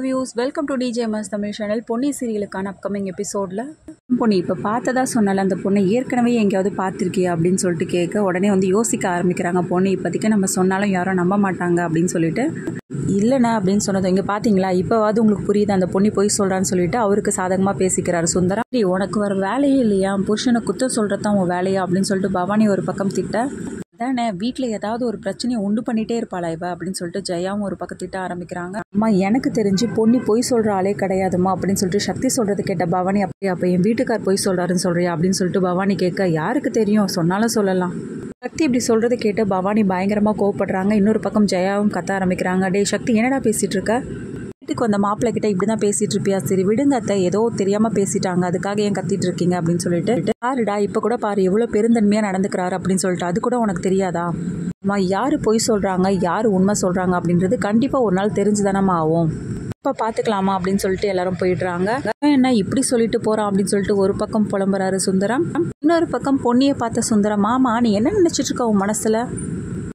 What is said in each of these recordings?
Views welcome to DJMS Tamil channel. Ponni சீரியலுக்கான upcoming எபிசோடில் பொன்னி இப்போ பார்த்ததா சொன்னால அந்த பொண்ணை ஏற்கனவே எங்கேயாவது பார்த்துருக்கியா அப்படின்னு சொல்லிட்டு கேட்க உடனே வந்து யோசிக்க ஆரம்பிக்கிறாங்க. பொண்ணு இப்போதைக்கு நம்ம சொன்னாலும் யாரும் நம்ப மாட்டாங்க அப்படின்னு சொல்லிட்டு இல்லைண்ணா அப்படின்னு சொன்னது இங்கே பார்த்தீங்களா இப்போவாது உங்களுக்கு புரியுது அந்த பொண்ணு போய் சொல்கிறான்னு சொல்லிட்டு அவருக்கு சாதகமாக பேசிக்கிறாரு சுந்தரம். உனக்கு வர வேலையே இல்லையா, புருஷனை குத்தம் சொல்கிறது தான் உன் வேலையா அப்படின்னு சொல்லிட்டு பவானி ஒரு பக்கம் திட்ட தானே வீட்டில் ஏதாவது ஒரு பிரச்சனையை உண்டு பண்ணிகிட்டே இருப்பாளா இவ அப்படின்னு சொல்லிட்டு ஜெயாவும் ஒரு பக்கம் திட்ட ஆரம்பிக்கிறாங்க. அம்மா எனக்கு தெரிஞ்சு பொன்னி பொய் சொல்கிற ஆளே கிடையாதுமா அப்படின்னு சொல்லிட்டு சக்தி சொல்கிறது கேட்ட பவானி அப்படியே அப்போ என் வீட்டுக்கார் பொய் சொல்கிறாருன்னு சொல்கிறியா அப்படின்னு சொல்லிட்டு பவானி கேட்க யாருக்கு தெரியும் சொன்னாலும் சொல்லலாம். சக்தி இப்படி சொல்கிறது கேட்டு பவானி பயங்கரமாக கோவப்படுறாங்க. இன்னொரு பக்கம் ஜெயாவும் கத்த ஆரம்பிக்கிறாங்க. டே சக்தி என்னடா பேசிகிட்டு இருக்க, வீட்டுக்கு வந்த மாப்பிள்ளை கிட்ட இப்படி தான் பேசிகிட்டு இருப்பியா, சரி விடுங்க அத்தை ஏதோ தெரியாமல் பேசிட்டாங்க அதுக்காக ஏன் கத்திட்டு இருக்கீங்க அப்படின்னு சொல்லிட்டு பாருடா இப்போ கூட பாரு எவ்வளோ பெருந்தன்மையாக நடந்துக்கிறாரு அப்படின்னு சொல்லிட்டு அது கூட உனக்கு தெரியாதா, அம்மா யார் பொய் சொல்கிறாங்க யார் உண்மை சொல்கிறாங்க அப்படின்றது கண்டிப்பாக ஒரு நாள் தெரிஞ்சுதானம்மா ஆகும், இப்போ பார்த்துக்கலாமா அப்படின்னு சொல்லிட்டு எல்லாரும் போயிடுறாங்க. என்ன இப்படி சொல்லிட்டு போகிறான் அப்படின்னு சொல்லிட்டு ஒரு பக்கம் புலம்புறாரு சுந்தரம். இன்னொரு பக்கம் பொன்னியை பார்த்த சுந்தரம், மாமா நீ என்ன நினச்சிட்டு இருக்க உன் மனசில்,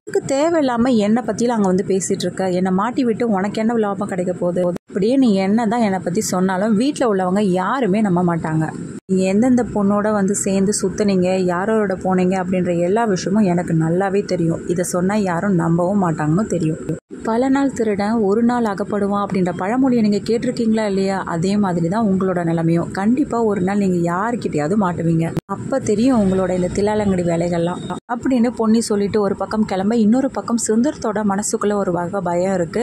இதுக்கு தேவையில்லாமல் என்னை பற்றிலாம் அங்கே வந்து பேசிகிட்டு இருக்க, என்னை மாட்டி விட்டு உனக்கு என்ன லாபம் கிடைக்க போகுது, அப்படியே நீ என்ன தான் என்னை பற்றி சொன்னாலும் வீட்டில் உள்ளவங்க யாருமே நம்ப மாட்டாங்க, நீங்கள் எந்தெந்த பொண்ணோட வந்து சேர்ந்து சுற்றுனீங்க யாரோட போனீங்க அப்படின்ற எல்லா விஷயமும் எனக்கு நல்லாவே தெரியும், இதை சொன்னால் யாரும் நம்பவும் மாட்டாங்கன்னு தெரியும், பல நாள் திருடன் ஒரு நாள் அகப்படுவான் அப்படின்ற பழமொழியை நீங்கள் கேட்டிருக்கீங்களா இல்லையா, அதே மாதிரி தான் உங்களோட நிலைமையும் கண்டிப்பாக ஒரு நாள் நீங்கள் யாருக்கிட்டையாவது மாட்டுவீங்க, அப்போ தெரியும் உங்களோட இந்த தில்லாலங்கடி வேலைகள்லாம் அப்படின்னு பொன்னி சொல்லிட்டு ஒரு பக்கம் கிளம்ப இன்னொரு பக்கம் சுந்தரத்தோட மனசுக்குள்ள ஒரு வகை பயம் இருக்கு.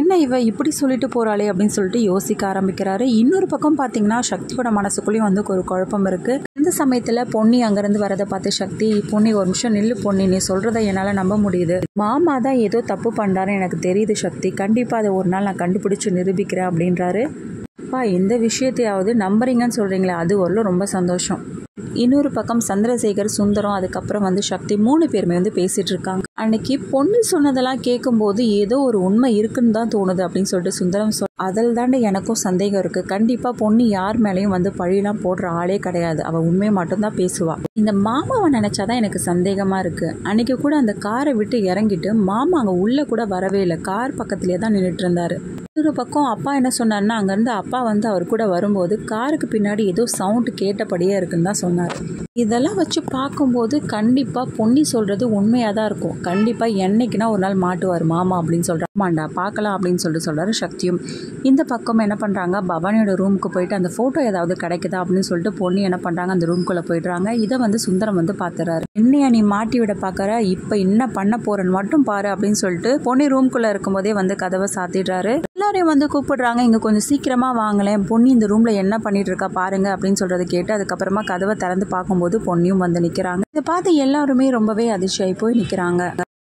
என்ன இவ இப்படி சொல்லிட்டு போறாளே அப்படின்னு சொல்லிட்டு யோசிக்க ஆரம்பிக்கிறாரு. இன்னொரு பக்கம் பார்த்தீங்கன்னா சக்தியோட மனசுக்குள்ளேயும் வந்து ஒரு குழப்பம் இருக்கு. இந்த சமயத்துல பொன்னி அங்கிருந்து வரதை பார்த்து சக்தி, பொன்னி ஒரு நிமிஷம் நில்லு பொன்னி, நீ சொல்றதை என்னால நம்ப முடியுது, மாமா தான் ஏதோ தப்பு பண்றாரு எனக்கு தெரியுது சக்தி, கண்டிப்பா அதை ஒரு நாள் நான் கண்டுபிடிச்சு நிரூபிக்கிறேன் அப்படின்றாரு. அப்பா இந்த விஷயத்தையாவது நம்புறீங்கன்னு சொல்றீங்களே அது ஒரு ரொம்ப சந்தோஷம். இன்னொரு பக்கம் சந்திரசேகர் சுந்தரம் அதுக்கப்புறம் வந்து சக்தி 3 பேருமே வந்து பேசிட்டு இருக்காங்க. அன்னைக்கு பொண்ணு சொன்னதெல்லாம் கேட்கும்போது ஏதோ ஒரு உண்மை இருக்குன்னு தான் தோணுது அப்படின்னு சொல்லிட்டு சுந்தரம் அதில் தாண்டி எனக்கும் சந்தேகம் இருக்கு, கண்டிப்பா பொண்ணு யார் மேலேயும் வந்து பழியெல்லாம் போடுற ஆளே கிடையாது, அவ உண்மையை மட்டும்தான் பேசுவா, இந்த மாமாவை நினைச்சாதான் எனக்கு சந்தேகமா இருக்கு, அன்னைக்கு கூட அந்த காரை விட்டு இறங்கிட்டு மாமா அங்க உள்ள கூட வரவே இல்லை, கார் பக்கத்திலேயே தான் நின்றுட்டு இருந்தாரு. இன்னொரு பக்கம் அப்பா என்ன சொன்னார்னா அங்கேருந்து அப்பா வந்து அவர் கூட வரும்போது காருக்கு பின்னாடி ஏதோ சவுண்டு கேட்டபடியே இருக்குன்னு தான் சொன்னார். இதெல்லாம் வச்சு பார்க்கும்போது கண்டிப்பாக பொன்னி சொல்கிறது உண்மையாக தான் இருக்கும், கண்டிப்பாக என்னைக்குன்னா ஒரு நாள் மாட்டுவார் மாமா அப்படின்னு சொல்கிறார். ஆமாண்டா பார்க்கலாம் அப்படின்னு சொல்லிட்டு சொல்கிறாரு சக்தியும். இந்த பக்கம் என்ன பண்ணுறாங்க, பவானியோட ரூமுக்கு போயிட்டு அந்த ஃபோட்டோ ஏதாவது கிடைக்குதா அப்படின்னு சொல்லிட்டு பொன்னி என்ன பண்ணுறாங்க அந்த ரூம்குள்ளே போயிடுறாங்க. இதை வந்து சுந்தரம் வந்து பார்த்துறாரு. என்னையா நீ மாட்டி விட பார்க்குற, இப்போ என்ன பண்ண போறேன்னு மட்டும் பாரு அப்படின்னு சொல்லிட்டு பொன்னி ரூம்குள்ளே இருக்கும்போதே வந்து கதவை சாத்திடுறாரு. எல்லாரையும் வந்து கூப்பிடுறாங்க, இங்கே கொஞ்சம் சீக்கிரமாக வாங்கலேன், பொன்னி இந்த ரூமில் என்ன பண்ணிட்டு இருக்கா பாருங்க அப்படின்னு சொல்கிறத கேட்டு அதுக்கப்புறமா கதவை திறந்து பார்க்கும்போது பொன்னியும் வந்து நிற்கிறாங்க. இதை பார்த்து எல்லாருமே ரொம்பவே அதிர்ச்சியாகி போய் நிற்கிறாங்க.